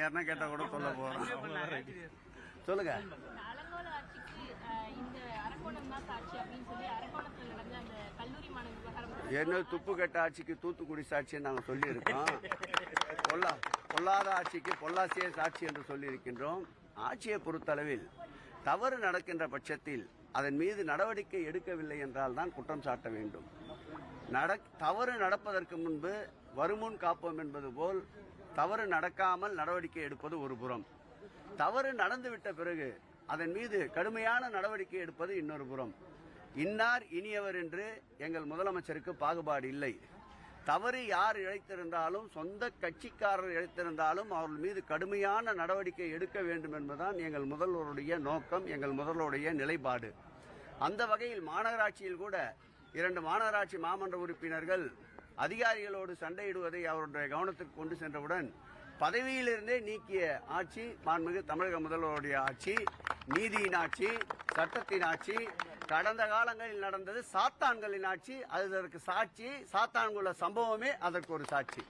யாருன்னா கேட்டா கூட சொல்ல போறோம். சொல்லுங்க. என்ன துப்பு கட்ட ஆட்சிக்கு தூத்துக்குடி சாட்சி நாங்கள் சொல்லி இருக்கோம். பொல்லாத ஆட்சிக்கு பொள்ளாசியே சாட்சி என்று சொல்லி இருக்கின்றோம். ஆட்சியை பொறுத்தளவில் தவறு நடக்கின்ற பட்சத்தில் அதன் மீது நடவடிக்கை எடுக்கவில்லை என்றால் தான் குற்றம் சாட்ட வேண்டும். தவறு நடப்பதற்கு முன்பு வருமுன் காப்போம் என்பது போல் தவறு நடக்காமல் நடவடிக்கை எடுப்பது ஒரு புறம், தவறு நடந்துவிட்ட பிறகு அதன் மீது கடுமையான நடவடிக்கை எடுப்பது இன்னொரு புறம். இன்னார் இனியவர் என்று எங்கள் முதலமைச்சருக்கு பாகுபாடு இல்லை. தவறு யார் இழைத்திருந்தாலும், சொந்த கட்சிக்காரர் இழைத்திருந்தாலும் அவர்கள் மீது கடுமையான நடவடிக்கை எடுக்க வேண்டும் என்பதுதான் எங்கள் முதல்வருடைய நோக்கம், எங்கள் முதல்வருடைய நிலைப்பாடு. அந்த வகையில் மாநகராட்சியில் கூட 2 மாநகராட்சி மாமன்ற உறுப்பினர்கள் அதிகாரிகளோடு சண்டையிடுவதை அவருடைய கவனத்துக்கு கொண்டு சென்றவுடன் பதவியிலிருந்தே நீக்கிய ஆட்சி மாண்புமிகு தமிழக முதல்வருடைய ஆட்சி, நீதியின் ஆட்சி, சட்டத்தின் ஆட்சி. கடந்த காலங்களில் நடந்தது சாத்தான்களின் ஆட்சி, அதற்கு சாட்சி சாத்தான்குள்ள சம்பவமே அதற்கு ஒரு சாட்சி.